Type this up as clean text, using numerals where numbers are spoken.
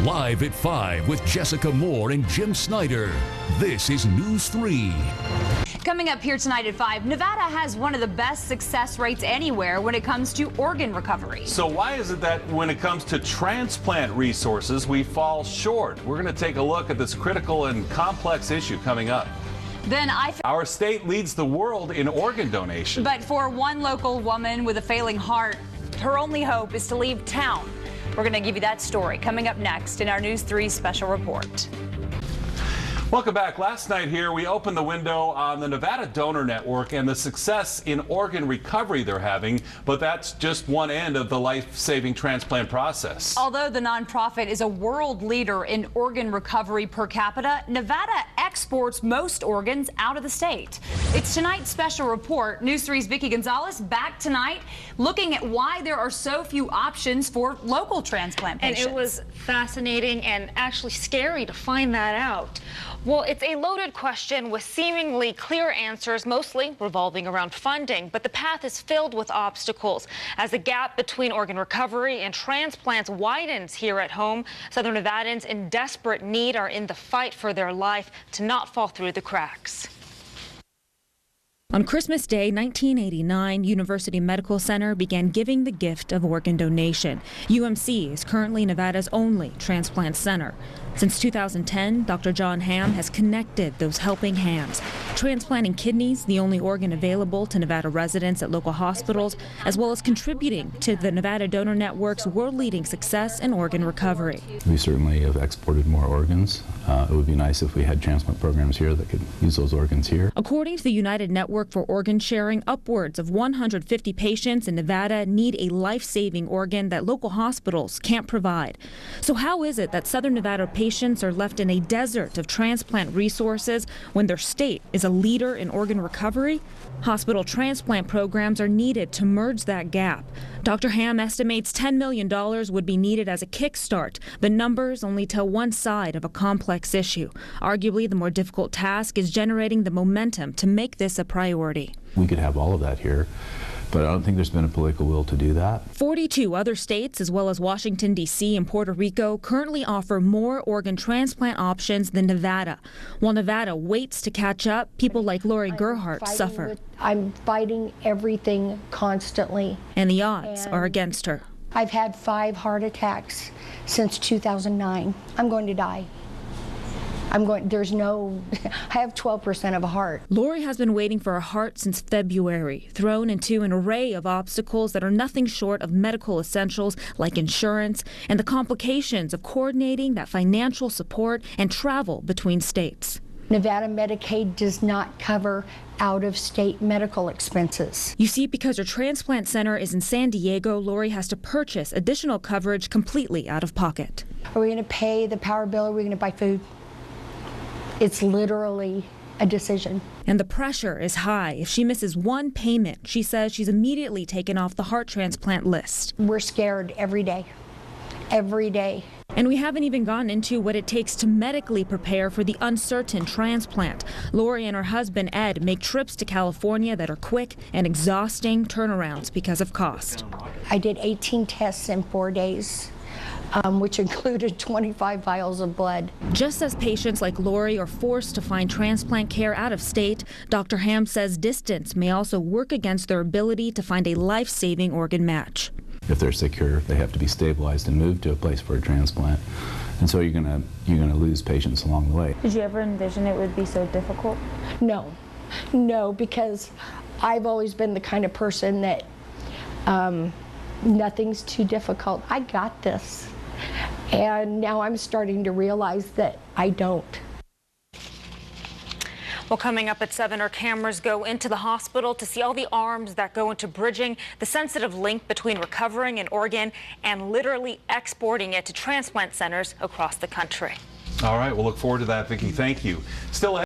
Live at 5 with Jessica Moore and Jim Snyder. This is News 3. Coming up here tonight at 5, Nevada has one of the best success rates anywhere when it comes to organ recovery. So why is it that when it comes to transplant resources, we fall short? We're going to take a look at this critical and complex issue coming up. Then Our state leads the world in organ donation. But for one local woman with a failing heart, her only hope is to leave town. We're going to give you that story coming up next in our News 3 special report. Welcome back. Last night here, we opened the window on the Nevada Donor Network and the success in organ recovery they're having, but that's just one end of the life-saving transplant process. Although the nonprofit is a world leader in organ recovery per capita, Nevada exports most organs out of the state. It's tonight's special report. News 3's Vicki Gonzalez back tonight looking at why there are so few options for local transplant patients. And it was fascinating and actually scary to find that out. Well, it's a loaded question with seemingly clear answers, mostly revolving around funding, but the path is filled with obstacles. As the gap between organ recovery and transplants widens here at home, Southern Nevadans in desperate need are in the fight for their life to not fall through the cracks. On Christmas Day, 1989, University Medical Center began giving the gift of organ donation. UMC is currently Nevada's only transplant center. Since 2010, Dr. John Hamm has connected those helping hands, transplanting kidneys, the only organ available to Nevada residents at local hospitals, as well as contributing to the Nevada Donor Network's world-leading success in organ recovery. We certainly have exported more organs. It would be nice if we had transplant programs here that could use those organs here. According to the United Network for Organ Sharing, upwards of 150 patients in Nevada need a life-saving organ that local hospitals can't provide. So how is it that Southern Nevada patients are left in a desert of transplant resources when their state is a leader in organ recovery? Hospital transplant programs are needed to merge that gap. Dr. Hamm estimates $10 million would be needed as a kickstart. The numbers only tell one side of a complex issue. Arguably, the more difficult task is generating the momentum to make this a priority. We could have all of that here, but I don't think there's been a political will to do that. 42 other states, as well as Washington, D.C. and Puerto Rico, currently offer more organ transplant options than Nevada. While Nevada waits to catch up, people like Lori Gerhardt suffer. I'm fighting everything constantly. And the odds are against her. I've had 5 heart attacks since 2009. I'm going to die. I have 12% of a heart. Lori has been waiting for a heart since February, thrown into an array of obstacles that are nothing short of medical essentials like insurance and the complications of coordinating that financial support and travel between states. Nevada Medicaid does not cover out-of-state medical expenses. You see, because her transplant center is in San Diego, Lori has to purchase additional coverage completely out of pocket. Are we going to pay the power bill? Are we going to buy food? It's literally a decision. And the pressure is high. If she misses one payment, she says she's immediately taken off the heart transplant list. We're scared every day. Every day. And we haven't even gotten into what it takes to medically prepare for the uncertain transplant. Lori and her husband, Ed, make trips to California that are quick and exhausting turnarounds because of cost. I did 18 tests in 4 days. Which included 25 vials of blood. Just as patients like Lori are forced to find transplant care out of state, Dr. Hamm says distance may also work against their ability to find a life-saving organ match. If they're sick here, they have to be stabilized and moved to a place for a transplant. And so you're gonna lose patients along the way. Did you ever envision it would be so difficult? No, because I've always been the kind of person that nothing's too difficult. I got this. And now I'm starting to realize that I don't. Well, coming up at 7, our cameras go into the hospital to see all the arms that go into bridging the sensitive link between recovering an organ and literally exporting it to transplant centers across the country. All right, we'll look forward to that, Vicki. Thank you. Still